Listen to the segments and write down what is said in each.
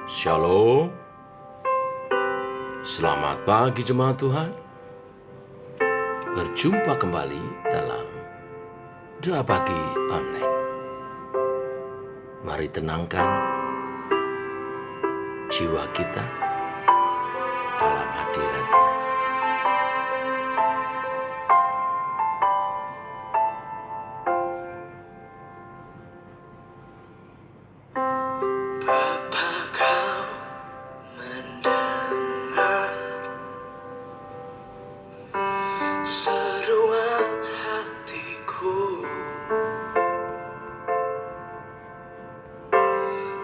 Shalom, selamat pagi jemaat Tuhan. Berjumpa kembali dalam Doa Pagi Online. Mari tenangkan jiwa kita dalam hadirat-Nya. Bapa, kau mendengar seruan hatiku,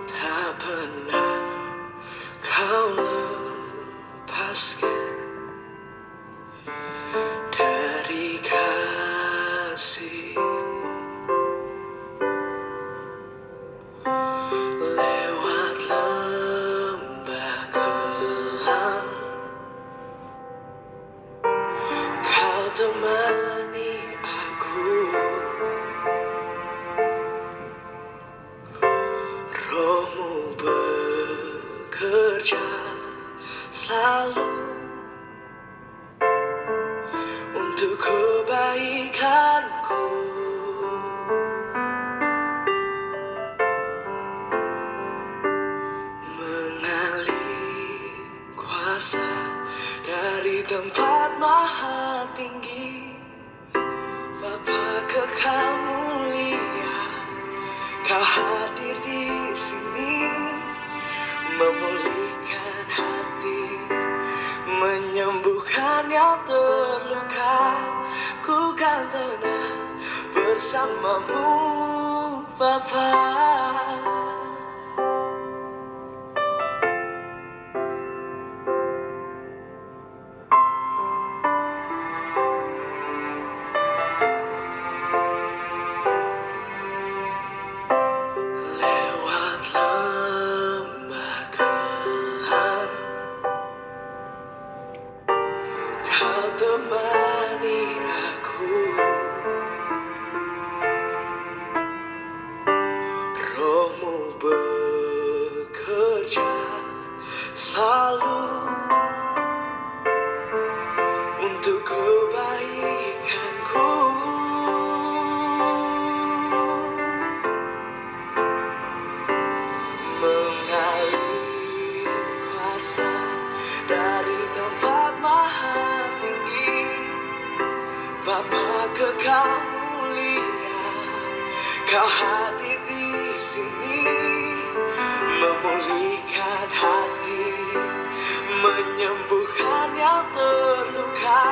tak pernah kau lepaskan dari kasih-Mu. Lewat lembah kelam, kau temani aku. Roh-Mu bekerja selalu untuk kebaikanku. Mengalir kuasa dari tempat maha tinggi, Bapa kekal mulia, kau hadir di sini, memulihkan hati, menyembuhkan yang terluka. Ku kan tenang bersama-Mu, Bapa. Lewat lembah kelam, kau temani aku. Roh-Mu bekerja selalu untuk kebaikanku. Mengalir kuasa dari tempat maha tinggi, Bapa kekal mulia, kau hadir di sini, memulihkan hati, menyembuhkan yang terluka.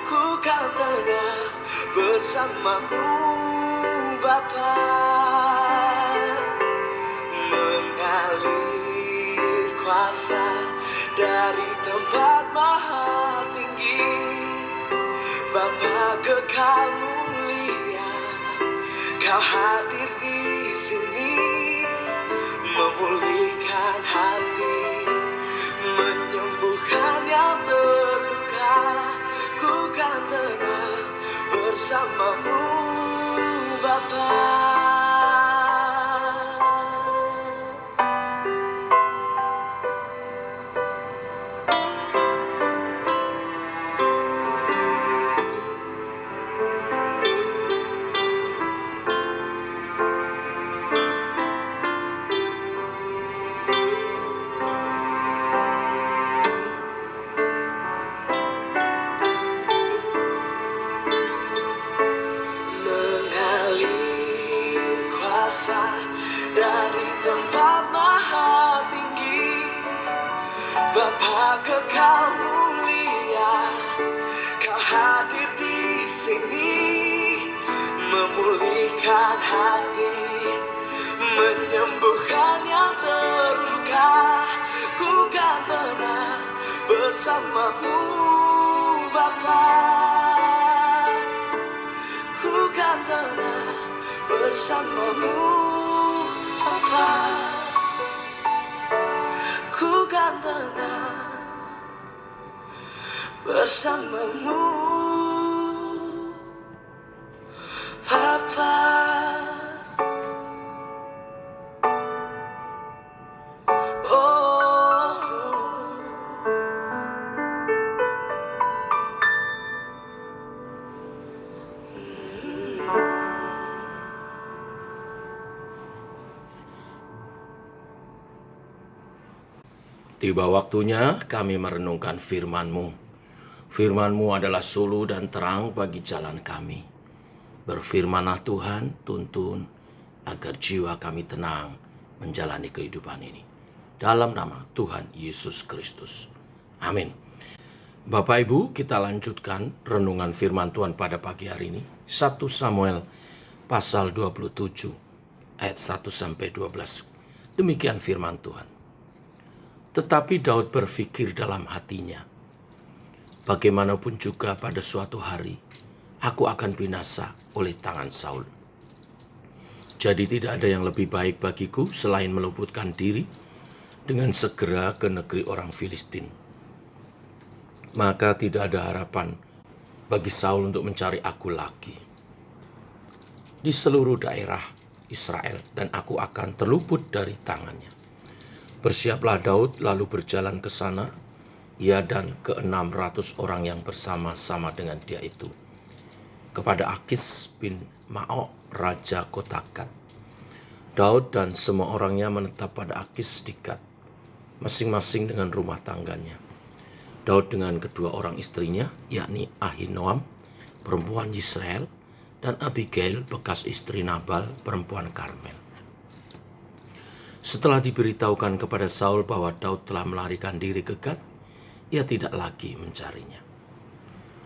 Ku kan tenang bersama-Mu, Bapa. Mengalir kuasa dari tempat maha tinggi, Bapa kekal mulia, kau hadir di sini, memulihkan hati, menyembuhkan yang terluka. Ku kan tenang bersama-Mu, Bapa. Mengalir kuasa dari tempat maha tinggi, Bapa kekal mulia, kau hadir di sini, memulihkan hati, menyembuhkan yang terluka. Ku kan tenang bersama-Mu, Bapa. Ku kan tenang bersama-Mu, Bapa. Ku kan tenang bersama-Mu, Papa. Oh, Tiba waktunya kami merenungkan firman-Mu. Firman-Mu adalah sulu dan terang bagi jalan kami. Berfirmanlah Tuhan, tuntun agar jiwa kami tenang menjalani kehidupan ini. Dalam nama Tuhan Yesus Kristus. Amin. Bapak Ibu, kita lanjutkan renungan firman Tuhan pada pagi hari ini. 1 Samuel pasal 27 ayat 1-12. Demikian firman Tuhan. Tetapi Daud berpikir dalam hatinya, bagaimanapun juga pada suatu hari, aku akan binasa oleh tangan Saul. Jadi tidak ada yang lebih baik bagiku selain meluputkan diri dengan segera ke negeri orang Filistin. Maka tidak ada harapan bagi Saul untuk mencari aku lagi di seluruh daerah Israel, dan aku akan terluput dari tangannya. Bersiaplah Daud lalu berjalan ke sana, ia dan ke-600 orang yang bersama-sama dengan dia itu, kepada Akis bin Maok, raja kota Gat. Daud dan semua orangnya menetap pada Akis di Gat, masing-masing dengan rumah tangganya. Daud dengan kedua orang istrinya, yakni Ahinoam, perempuan Yisrael, dan Abigail, bekas istri Nabal, perempuan Karmel. Setelah diberitahukan kepada Saul bahwa Daud telah melarikan diri ke Gat, ia tidak lagi mencarinya.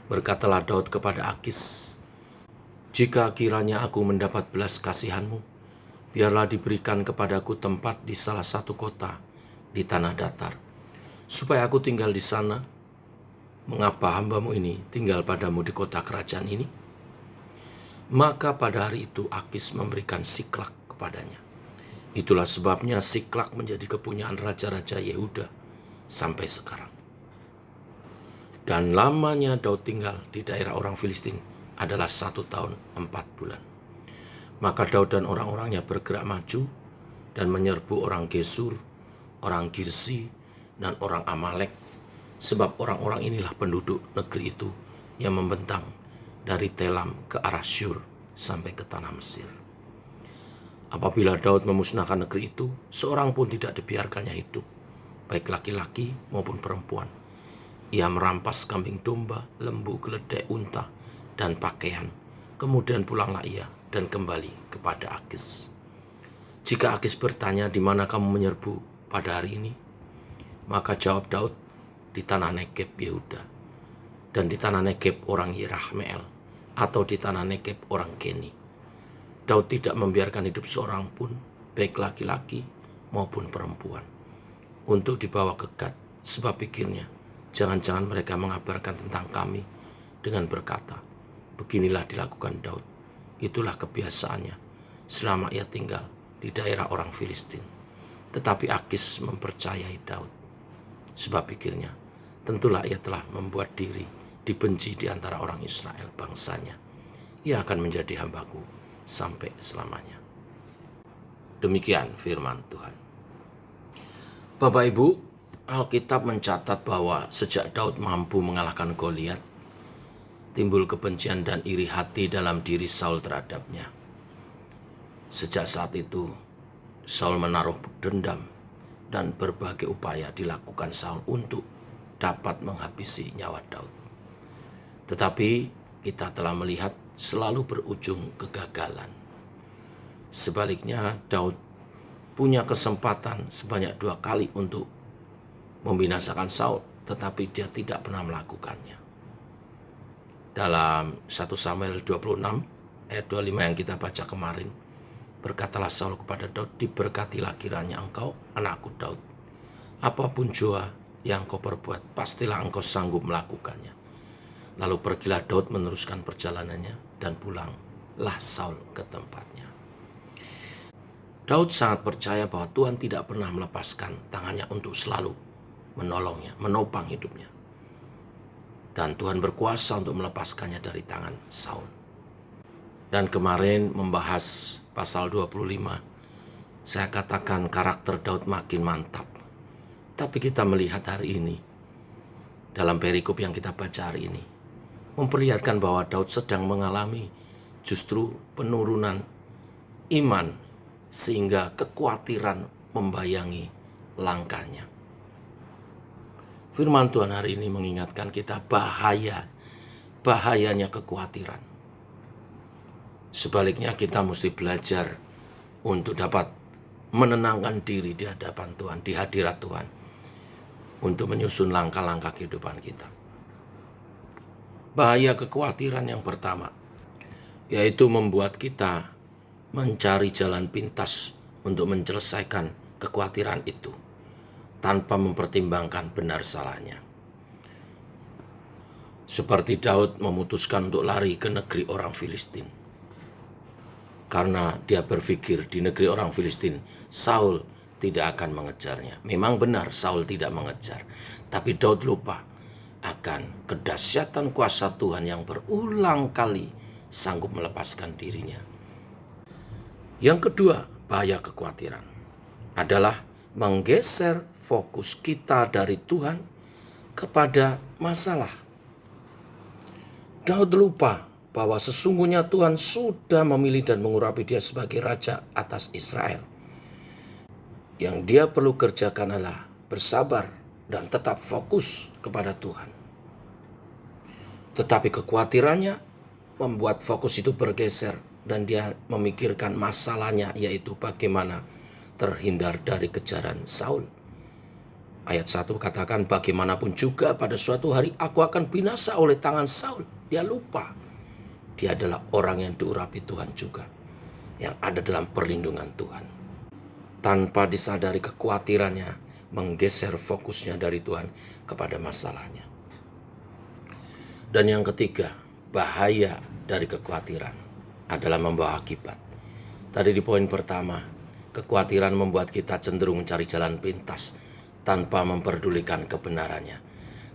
Berkatalah Daud kepada Akis, "Jika kiranya aku mendapat belas kasihan-Mu, biarlah diberikan kepadaku tempat di salah satu kota di tanah datar, supaya aku tinggal di sana. Mengapa hamba-Mu ini tinggal padamu di kota kerajaan ini?" Maka pada hari itu Akis memberikan Siklak kepadanya. Itulah sebabnya Siklak menjadi kepunyaan raja-raja Yehuda sampai sekarang. Dan lamanya Daud tinggal di daerah orang Filistin adalah 1 tahun 4 bulan. Maka Daud dan orang-orangnya bergerak maju dan menyerbu orang Gesur, orang Girsi, dan orang Amalek, sebab orang-orang inilah penduduk negeri itu yang membentang dari Telam ke arah Syur sampai ke tanah Mesir. Apabila Daud memusnahkan negeri itu, seorang pun tidak dibiarkannya hidup, baik laki-laki maupun perempuan. Ia merampas kambing domba, lembu, keledai, unta, dan pakaian. Kemudian pulanglah ia dan kembali kepada Akis. Jika Akis bertanya, "Di mana kamu menyerbu pada hari ini?" Maka jawab Daud, "Di tanah Negeb Yehuda, dan di tanah Negeb orang Yerahmeel, atau di tanah Negeb orang Keni." Daud tidak membiarkan hidup seorang pun, baik laki-laki maupun perempuan, untuk dibawa ke Gat, sebab pikirnya, jangan-jangan mereka mengabarkan tentang kami dengan berkata, "Beginilah dilakukan Daud." Itulah kebiasaannya selama ia tinggal di daerah orang Filistin. Tetapi Akis mempercayai Daud, sebab pikirnya, tentulah ia telah membuat diri dibenci di antara orang Israel bangsanya. Ia akan menjadi hambaku sampai selamanya. Demikian firman Tuhan. Bapak Ibu, Alkitab mencatat bahwa sejak Daud mampu mengalahkan Goliat, timbul kebencian dan iri hati dalam diri Saul terhadapnya. Sejak saat itu, Saul menaruh dendam dan berbagai upaya dilakukan Saul untuk dapat menghabisi nyawa Daud. Tetapi kita telah melihat selalu berujung kegagalan. Sebaliknya, Daud punya kesempatan sebanyak 2 kali untuk membinasakan Saul, tetapi dia tidak pernah melakukannya. Dalam 1 Samuel 26 ayat 25 yang kita baca kemarin, berkatalah Saul kepada Daud, "Diberkatilah kiranya engkau, anakku Daud. Apapun jua yang kau perbuat, pastilah engkau sanggup melakukannya." Lalu pergilah Daud meneruskan perjalanannya, dan pulanglah Saul ke tempatnya. Daud sangat percaya bahwa Tuhan tidak pernah melepaskan tangannya untuk selalu menolongnya, menopang hidupnya. Dan Tuhan berkuasa untuk melepaskannya dari tangan Saul. Dan kemarin membahas pasal 25, saya katakan karakter Daud makin mantap. Tapi kita melihat hari ini, dalam perikop yang kita baca hari ini, memperlihatkan bahwa Daud sedang mengalami justru penurunan iman, sehingga kekhawatiran membayangi langkahnya. Firman Tuhan hari ini mengingatkan kita bahayanya kekhawatiran. Sebaliknya kita mesti belajar untuk dapat menenangkan diri di hadapan Tuhan, di hadirat Tuhan, untuk menyusun langkah-langkah kehidupan kita. Bahaya kekhawatiran yang pertama, yaitu membuat kita mencari jalan pintas untuk menyelesaikan kekhawatiran itu tanpa mempertimbangkan benar salahnya. Seperti Daud memutuskan untuk lari ke negeri orang Filistin. Karena dia berpikir di negeri orang Filistin, Saul tidak akan mengejarnya. Memang benar Saul tidak mengejar. Tapi Daud lupa akan kedahsyatan kuasa Tuhan yang berulang kali sanggup melepaskan dirinya. Yang kedua, bahaya kekhawatiran adalah menggeser fokus kita dari Tuhan kepada masalah. Daud lupa bahwa sesungguhnya Tuhan sudah memilih dan mengurapi dia sebagai raja atas Israel. Yang dia perlu kerjakan adalah bersabar dan tetap fokus kepada Tuhan. Tetapi kekhawatirannya membuat fokus itu bergeser dan dia memikirkan masalahnya, yaitu bagaimana terhindar dari kejaran Saul. Ayat 1 katakan, bagaimanapun juga pada suatu hari aku akan binasa oleh tangan Saul. Dia lupa dia adalah orang yang diurapi Tuhan juga, yang ada dalam perlindungan Tuhan. Tanpa disadari kekhawatirannya menggeser fokusnya dari Tuhan kepada masalahnya. Dan yang ketiga, bahaya dari kekhawatiran adalah membawa akibat. Tadi di poin pertama, kekhawatiran membuat kita cenderung mencari jalan pintas tanpa memperdulikan kebenarannya,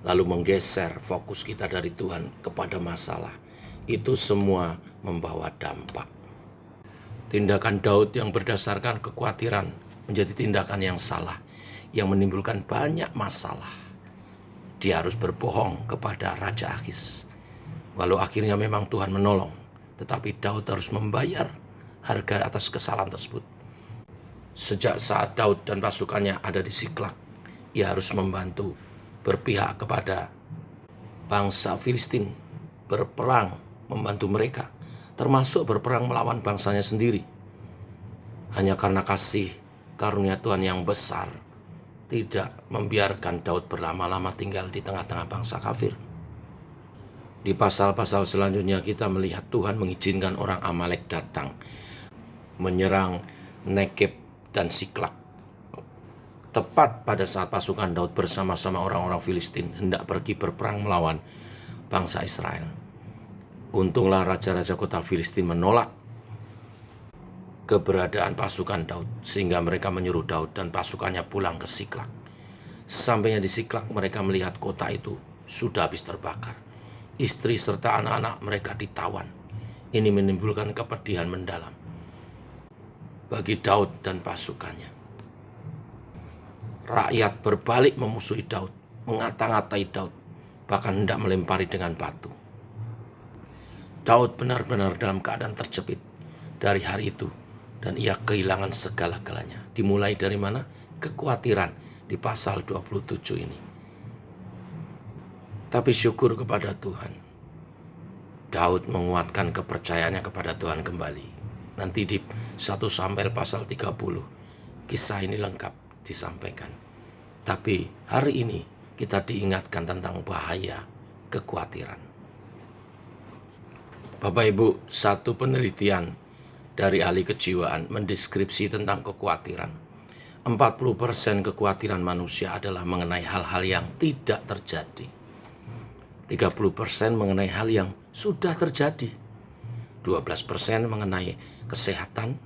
lalu menggeser fokus kita dari Tuhan kepada masalah. Itu semua membawa dampak. Tindakan Daud yang berdasarkan kekhawatiran menjadi tindakan yang salah, yang menimbulkan banyak masalah. Dia harus berbohong kepada Raja Akhis. Walau akhirnya memang Tuhan menolong, tetapi Daud harus membayar harga atas kesalahan tersebut. Sejak saat Daud dan pasukannya ada di Siklag, ia harus membantu berpihak kepada bangsa Filistin, berperang membantu mereka, termasuk berperang melawan bangsanya sendiri. Hanya karena kasih karunia Tuhan yang besar, tidak membiarkan Daud berlama-lama tinggal di tengah-tengah bangsa kafir. Di pasal-pasal selanjutnya kita melihat Tuhan mengizinkan orang Amalek datang, menyerang Negeb dan Siklag. Tepat pada saat pasukan Daud bersama-sama orang-orang Filistin hendak pergi berperang melawan bangsa Israel. Untunglah raja-raja kota Filistin menolak keberadaan pasukan Daud, sehingga mereka menyuruh Daud dan pasukannya pulang ke Siklag. Sampainya di Siklag, mereka melihat kota itu sudah habis terbakar. Istri serta anak-anak mereka ditawan. Ini menimbulkan kepedihan mendalam bagi Daud dan pasukannya. Rakyat berbalik memusuhi Daud, mengata-ngatai Daud, bahkan hendak melempari dengan batu. Daud benar-benar dalam keadaan terjepit dari hari itu, dan ia kehilangan segala-galanya. Dimulai dari mana? Kekhawatiran di pasal 27 ini. Tapi syukur kepada Tuhan, Daud menguatkan kepercayaannya kepada Tuhan kembali. Nanti di 1 Samuel pasal 30, kisah ini lengkap disampaikan. Tapi hari ini kita diingatkan tentang bahaya kekhawatiran. Bapak Ibu, satu penelitian dari ahli kejiwaan mendeskripsi tentang kekhawatiran. 40% kekhawatiran manusia adalah mengenai hal-hal yang tidak terjadi. 30% mengenai hal yang sudah terjadi. 12% mengenai kesehatan.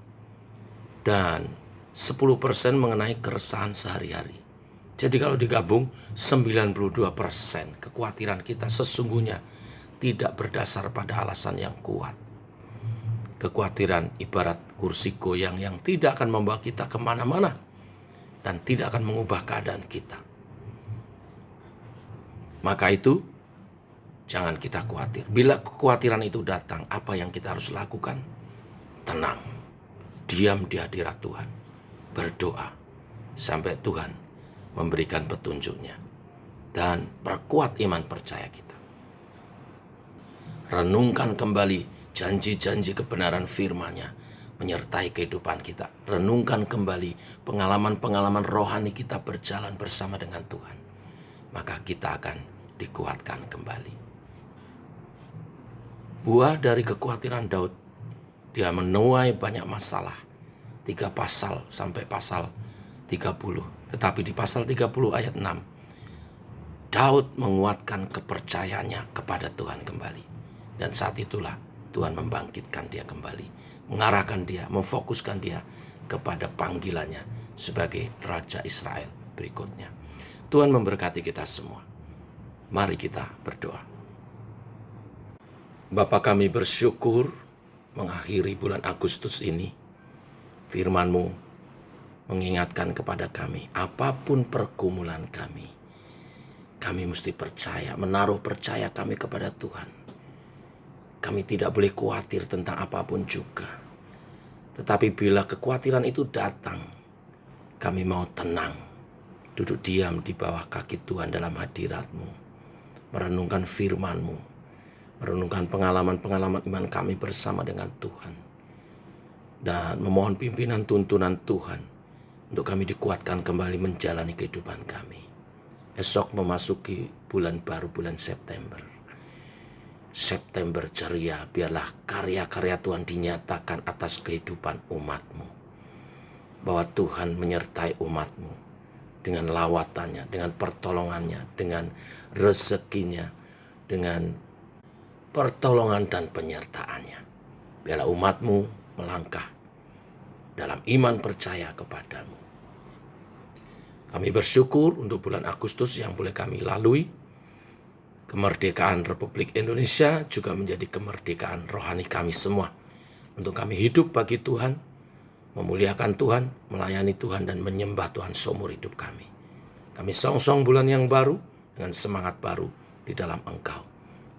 Dan 10% mengenai keresahan sehari-hari. Jadi kalau digabung, 92% kekhawatiran kita sesungguhnya tidak berdasar pada alasan yang kuat. Kekhawatiran ibarat kursi goyang yang tidak akan membawa kita kemana-mana dan tidak akan mengubah keadaan kita. Maka itu, jangan kita khawatir. Bila kekhawatiran itu datang, apa yang kita harus lakukan? Tenang, diam di hadirat Tuhan, berdoa sampai Tuhan memberikan petunjuknya. dan perkuat iman percaya kita. Renungkan kembali janji-janji kebenaran firman-Nya menyertai kehidupan kita. Renungkan kembali pengalaman-pengalaman rohani kita berjalan bersama dengan Tuhan. Maka kita akan dikuatkan kembali. Buah dari kekhawatiran Daud, dia menuai banyak masalah. 3 pasal sampai pasal 30. Tetapi di pasal 30 ayat 6, Daud menguatkan kepercayaannya kepada Tuhan kembali. Dan saat itulah Tuhan membangkitkan dia kembali, mengarahkan dia, memfokuskan dia kepada panggilannya sebagai Raja Israel berikutnya. Tuhan memberkati kita semua. Mari kita berdoa. Bapa, kami bersyukur mengakhiri bulan Agustus ini. Firman-Mu mengingatkan kepada kami, apapun pergumulan kami mesti percaya, menaruh percaya kami kepada Tuhan. Kami tidak boleh khawatir tentang apapun juga. Tetapi bila kekhawatiran itu datang, kami mau tenang, duduk diam di bawah kaki Tuhan dalam hadirat-Mu, merenungkan firman-Mu, merenungkan pengalaman-pengalaman iman kami bersama dengan Tuhan, dan memohon pimpinan tuntunan Tuhan untuk kami dikuatkan kembali menjalani kehidupan kami. Esok memasuki bulan baru, bulan September. September ceria, biarlah karya-karya Tuhan dinyatakan atas kehidupan umat-Mu. Bahwa Tuhan menyertai umat-Mu dengan lawatannya, dengan pertolongannya, dengan rezekinya, dengan pertolongan dan penyertaannya. Biarlah umat-Mu melangkah dalam iman percaya kepadamu. Kami bersyukur untuk bulan Agustus yang boleh kami lalui. Kemerdekaan Republik Indonesia juga menjadi kemerdekaan rohani kami semua. Untuk kami hidup bagi Tuhan, memuliakan Tuhan, melayani Tuhan, dan menyembah Tuhan seumur hidup kami. Kami song-song bulan yang baru dengan semangat baru di dalam Engkau.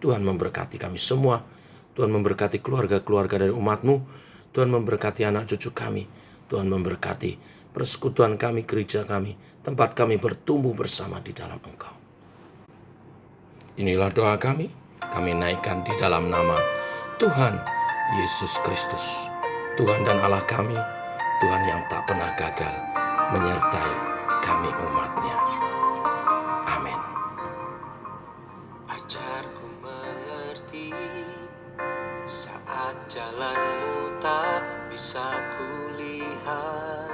Tuhan memberkati kami semua. Tuhan memberkati keluarga-keluarga dari umat-Mu. Tuhan memberkati anak cucu kami. Tuhan memberkati persekutuan kami, gereja kami, tempat kami bertumbuh bersama di dalam Engkau. Inilah doa kami naikkan di dalam nama Tuhan Yesus Kristus, Tuhan dan Allah kami, Tuhan yang tak pernah gagal menyertai kami umat-Nya. Amin. Ajarku mengerti saat jalanmu tak bisa kulihat.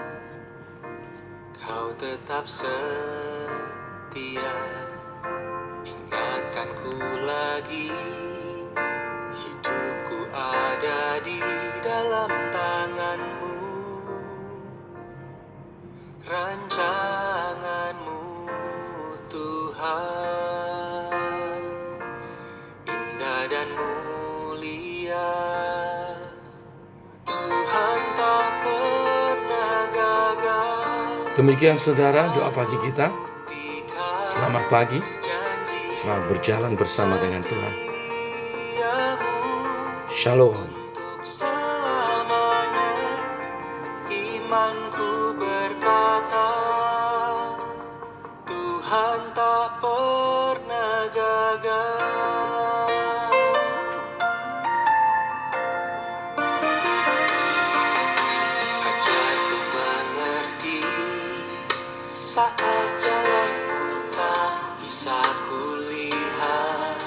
Kau tetap setia, ingatkanku lagi. Hidupku ada di dalam tangan-Mu. Rancangan-Mu Tuhan, indah dan mulia. Tuhan tak pernah gagal. Demikian saudara doa pagi kita. Selamat pagi, selamat berjalan bersama dengan Tuhan. Shalom. Untuk selamanya imanku berkata, Tuhan tak pernah gagal. Ajarku mengerti saat jalanmu tak bisa kulihat.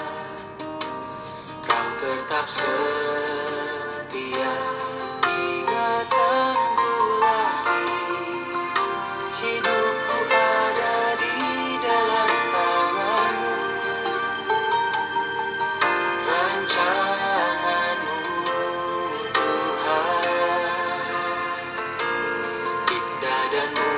Kau tetap setia, ingatkanku lagi. Hidupku ada di dalam tangan-Mu. Rancangan-Mu Tuhan, indah dan mulia.